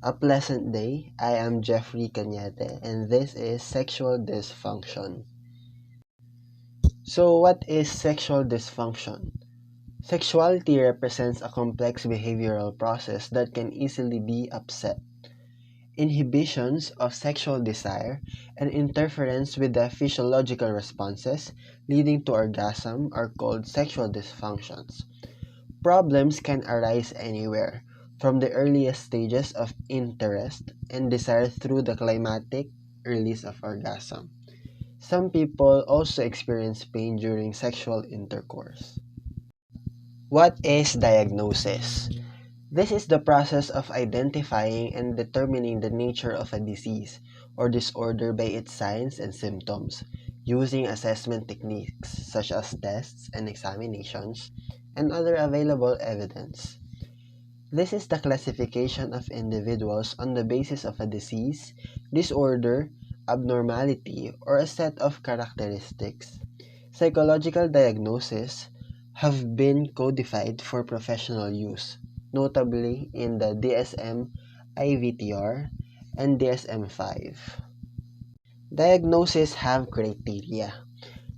A pleasant day. I am Jeffrey Cañete, and this is Sexual Dysfunction. So, what is sexual dysfunction? Sexuality represents a complex behavioral process that can easily be upset. Inhibitions of sexual desire and interference with the physiological responses leading to orgasm are called sexual dysfunctions. Problems can arise anywhere, from the earliest stages of interest and desire through the climatic release of orgasm. Some people also experience pain during sexual intercourse. What is diagnosis? This is the process of identifying and determining the nature of a disease or disorder by its signs and symptoms, using assessment techniques such as tests and examinations and other available evidence. This is the classification of individuals on the basis of a disease, disorder, abnormality, or a set of characteristics. Psychological diagnoses have been codified for professional use, notably in the DSM-IVTR and DSM-5. Diagnoses have criteria.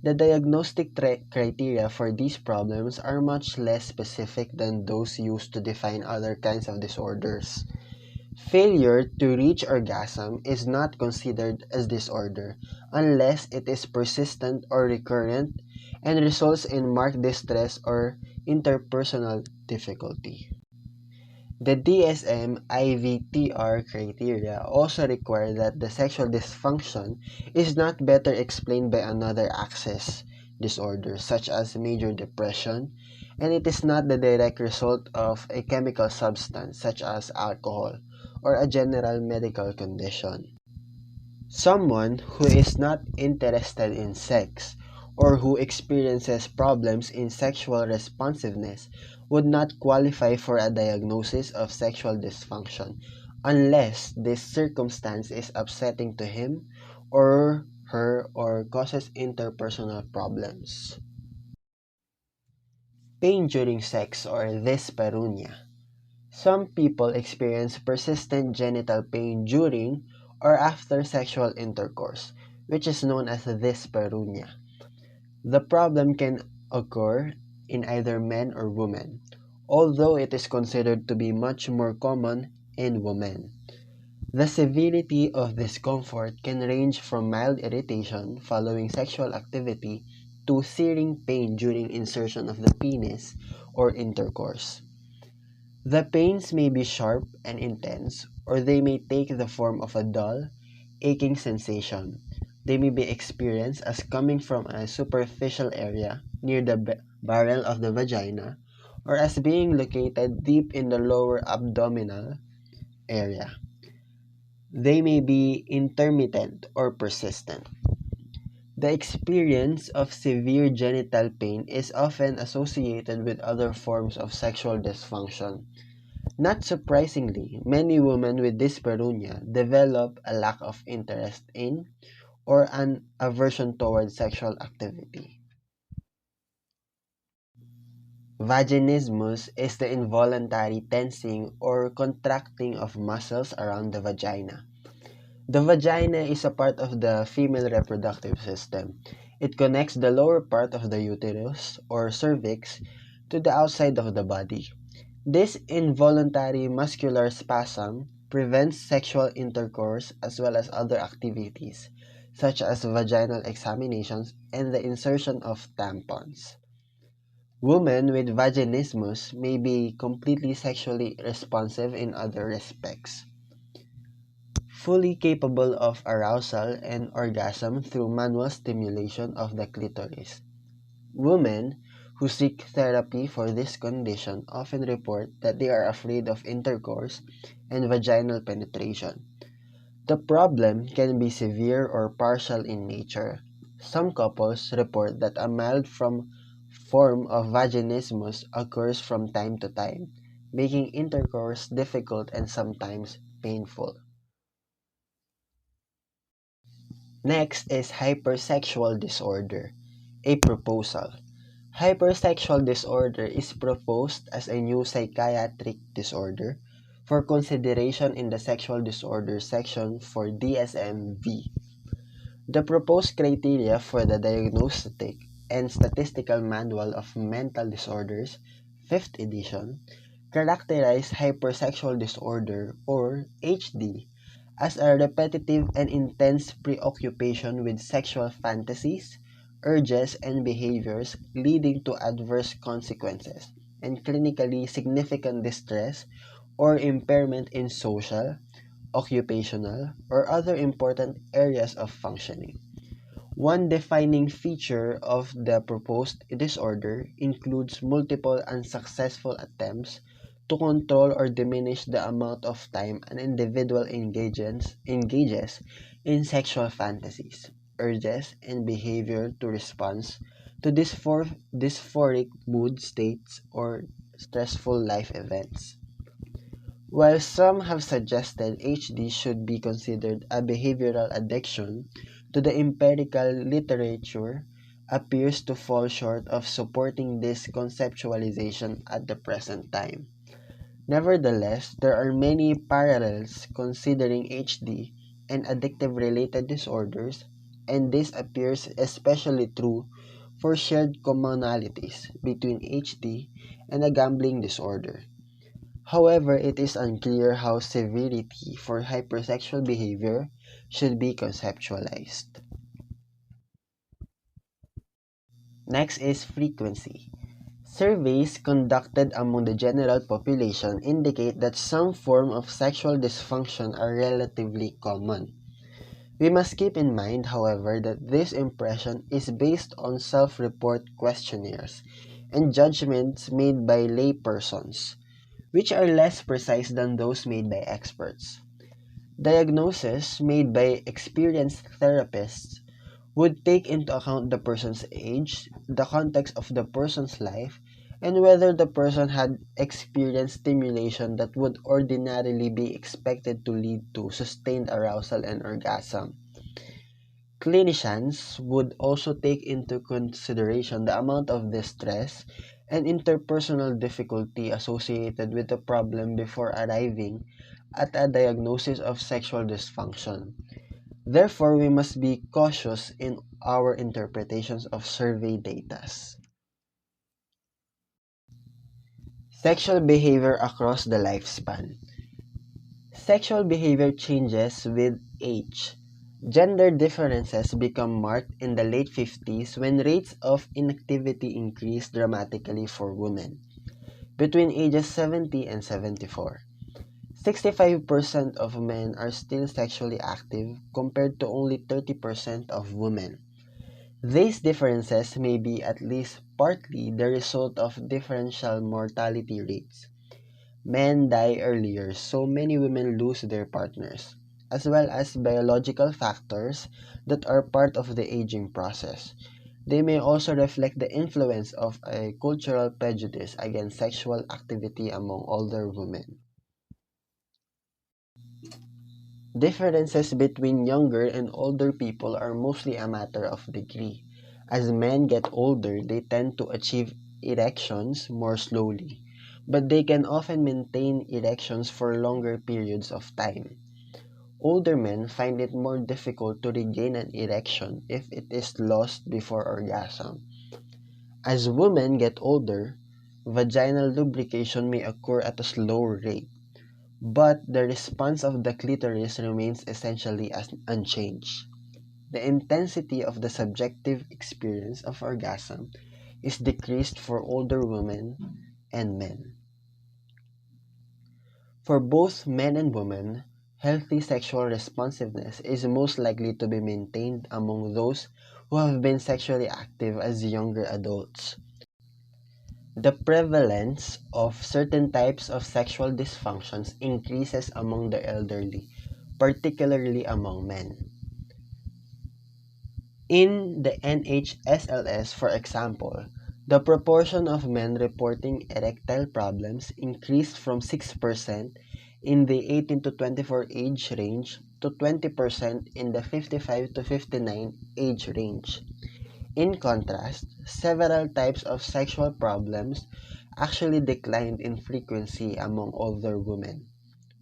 The diagnostic criteria for these problems are much less specific than those used to define other kinds of disorders. Failure to reach orgasm is not considered as disorder unless it is persistent or recurrent and results in marked distress or interpersonal difficulty. The DSM-IVTR criteria also require that the sexual dysfunction is not better explained by another access disorder such as major depression, and it is not the direct result of a chemical substance such as alcohol or a general medical condition. Someone who is not interested in sex or who experiences problems in sexual responsiveness would not qualify for a diagnosis of sexual dysfunction unless this circumstance is upsetting to him or her or causes interpersonal problems. Pain during sex or dyspareunia. Some people experience persistent genital pain during or after sexual intercourse, which is known as dyspareunia. The problem can occur in either men or women, although it is considered to be much more common in women. The severity of discomfort can range from mild irritation following sexual activity to searing pain during insertion of the penis or intercourse. The pains may be sharp and intense, or they may take the form of a dull, aching sensation. They may be experienced as coming from a superficial area near the barrel of the vagina, or as being located deep in the lower abdominal area. They may be intermittent or persistent. The experience of severe genital pain is often associated with other forms of sexual dysfunction. Not surprisingly, many women with dyspareunia develop a lack of interest in or an aversion toward sexual activity. Vaginismus is the involuntary tensing or contracting of muscles around the vagina. The vagina is a part of the female reproductive system. It connects the lower part of the uterus or cervix to the outside of the body. This involuntary muscular spasm prevents sexual intercourse as well as other activities, such as vaginal examinations and the insertion of tampons. Women with vaginismus may be completely sexually responsive in other respects, fully capable of arousal and orgasm through manual stimulation of the clitoris. Women who seek therapy for this condition often report that they are afraid of intercourse and vaginal penetration. The problem can be severe or partial in nature. Some couples report that a mild form of vaginismus occurs from time to time, making intercourse difficult and sometimes painful. Next is hypersexual disorder, a proposal. Hypersexual disorder is proposed as a new psychiatric disorder for consideration in the Sexual Disorder section for DSM-V. The proposed criteria for the Diagnostic and Statistical Manual of Mental Disorders, 5th edition, characterize hypersexual disorder or HD as a repetitive and intense preoccupation with sexual fantasies, urges, and behaviors leading to adverse consequences and clinically significant distress or impairment in social, occupational, or other important areas of functioning. One defining feature of the proposed disorder includes multiple unsuccessful attempts to control or diminish the amount of time an individual engages in sexual fantasies, urges, and behavior to respond to dysphoric mood states or stressful life events. While some have suggested HD should be considered a behavioral addiction, the empirical literature appears to fall short of supporting this conceptualization at the present time. Nevertheless, there are many parallels considering HD and addictive related disorders, and this appears especially true for shared commonalities between HD and a gambling disorder. However, it is unclear how severity for hypersexual behavior should be conceptualized. Next is frequency. Surveys conducted among the general population indicate that some form of sexual dysfunction are relatively common. We must keep in mind, however, that this impression is based on self-report questionnaires and judgments made by laypersons, which are less precise than those made by experts. Diagnosis made by experienced therapists would take into account the person's age, the context of the person's life, and whether the person had experienced stimulation that would ordinarily be expected to lead to sustained arousal and orgasm. Clinicians would also take into consideration the amount of distress and interpersonal difficulty associated with the problem before arriving at a diagnosis of sexual dysfunction. Therefore, we must be cautious in our interpretations of survey data. Sexual behavior across the lifespan. Sexual behavior changes with age. Gender differences become marked in the late 50s when rates of inactivity increase dramatically for women. Between ages 70 and 74, 65% of men are still sexually active compared to only 30% of women. These differences may be at least partly the result of differential mortality rates. Men die earlier, so many women lose their partners, as well as biological factors that are part of the aging process. They may also reflect the influence of a cultural prejudice against sexual activity among older women. Differences between younger and older people are mostly a matter of degree. As men get older, they tend to achieve erections more slowly, but they can often maintain erections for longer periods of time. Older men find it more difficult to regain an erection if it is lost before orgasm. As women get older, vaginal lubrication may occur at a slower rate, but the response of the clitoris remains essentially unchanged. The intensity of the subjective experience of orgasm is decreased for older women and men. For both men and women, healthy sexual responsiveness is most likely to be maintained among those who have been sexually active as younger adults. The prevalence of certain types of sexual dysfunctions increases among the elderly, particularly among men. In the NHSLS, for example, the proportion of men reporting erectile problems increased from 6% in the 18 to 24 age range to 20% in the 55 to 59 age range. In contrast, several types of sexual problems actually declined in frequency among older women.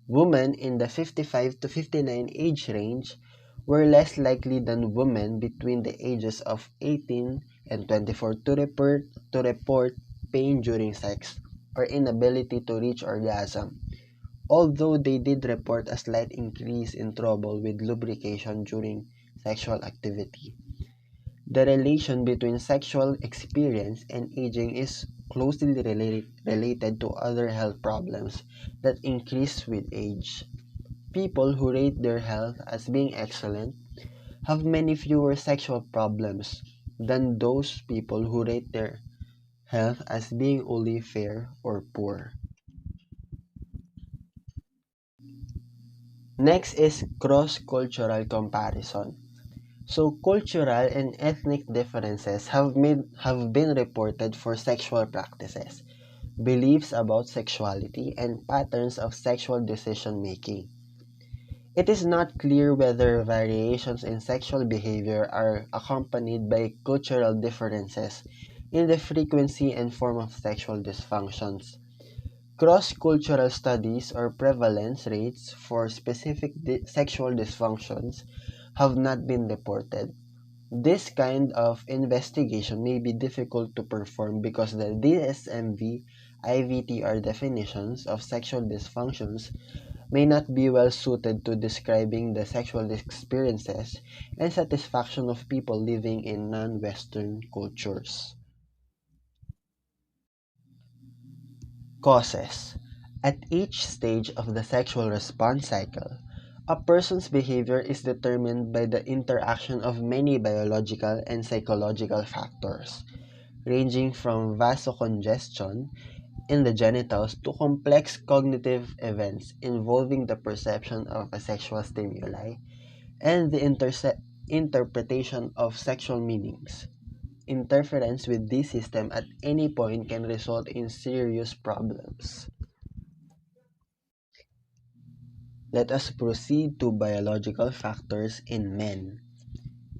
Women in the 55 to 59 age range were less likely than women between the ages of 18 and 24 to report pain during sex or inability to reach orgasm, although they did report a slight increase in trouble with lubrication during sexual activity. The relation between sexual experience and aging is closely related to other health problems that increase with age. People who rate their health as being excellent have many fewer sexual problems than those people who rate their health as being only fair or poor. Next is cross-cultural comparison. So cultural and ethnic differences have been reported for sexual practices, beliefs about sexuality, and patterns of sexual decision making. It is not clear whether variations in sexual behavior are accompanied by cultural differences in the frequency and form of sexual dysfunctions. Cross-cultural studies or prevalence rates for specific sexual dysfunctions have not been reported. This kind of investigation may be difficult to perform because the DSMV IVTR definitions of sexual dysfunctions may not be well suited to describing the sexual experiences and satisfaction of people living in non-Western cultures. Causes. At each stage of the sexual response cycle, a person's behavior is determined by the interaction of many biological and psychological factors, ranging from vasocongestion in the genitals to complex cognitive events involving the perception of a sexual stimuli and the interpretation of sexual meanings. Interference with this system at any point can result in serious problems. Let us proceed to biological factors in men.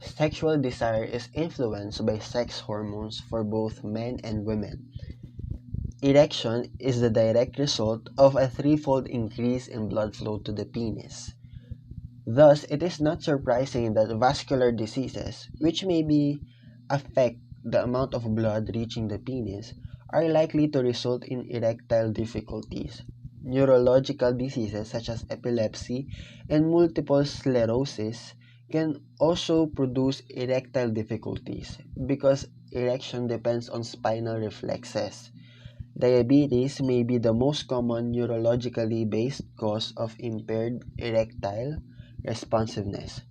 Sexual desire is influenced by sex hormones for both men and women. Erection is the direct result of a threefold increase in blood flow to the penis. Thus, it is not surprising that vascular diseases, which affect the amount of blood reaching the penis, are likely to result in erectile difficulties. Neurological diseases such as epilepsy and multiple sclerosis can also produce erectile difficulties because erection depends on spinal reflexes. Diabetes may be the most common neurologically based cause of impaired erectile responsiveness.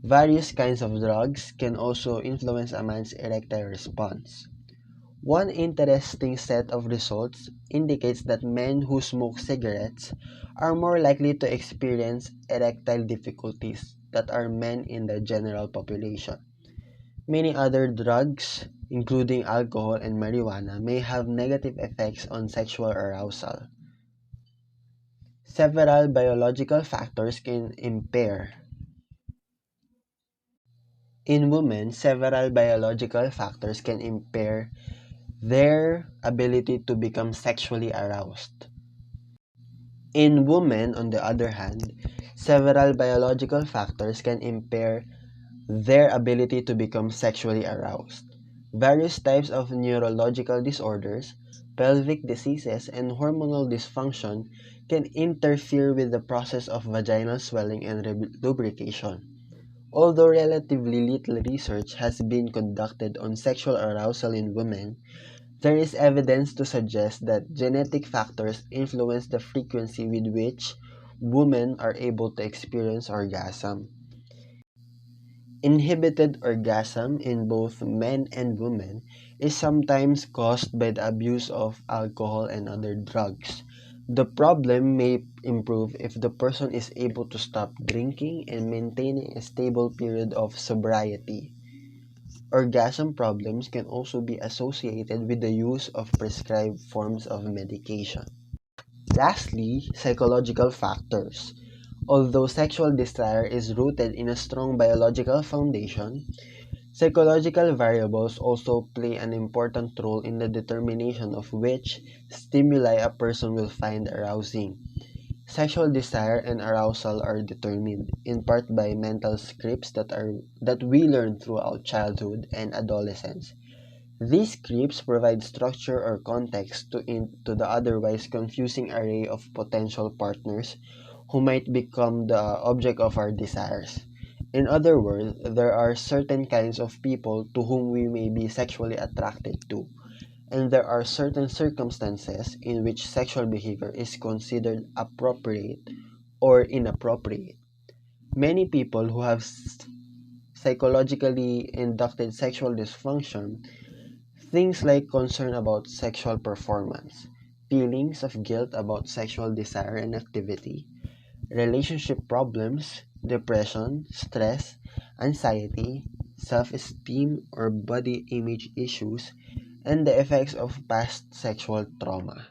Various kinds of drugs can also influence a man's erectile response. One interesting set of results indicates that men who smoke cigarettes are more likely to experience erectile difficulties that are men in the general population. Many other drugs, including alcohol and marijuana, may have negative effects on sexual arousal. Several biological factors can impair. In women, several biological factors can impair their ability to become sexually aroused. In women, on the other hand, several biological factors can impair their ability to become sexually aroused. Various types of neurological disorders, pelvic diseases, and hormonal dysfunction can interfere with the process of vaginal swelling and lubrication. Although relatively little research has been conducted on sexual arousal in women, there is evidence to suggest that genetic factors influence the frequency with which women are able to experience orgasm. Inhibited orgasm in both men and women is sometimes caused by the abuse of alcohol and other drugs. The problem may improve if the person is able to stop drinking and maintaining a stable period of sobriety. Orgasm problems can also be associated with the use of prescribed forms of medication. Lastly, psychological factors. Although sexual desire is rooted in a strong biological foundation, psychological variables also play an important role in the determination of which stimuli a person will find arousing. Sexual desire and arousal are determined in part by mental scripts that we learn throughout childhood and adolescence. These scripts provide structure or context to the otherwise confusing array of potential partners who might become the object of our desires. In other words, there are certain kinds of people to whom we may be sexually attracted to, and there are certain circumstances in which sexual behavior is considered appropriate or inappropriate. Many people who have psychologically inducted sexual dysfunction, things like concern about sexual performance, feelings of guilt about sexual desire and activity, relationship problems, depression, stress, anxiety, self-esteem or body image issues, and the effects of past sexual trauma.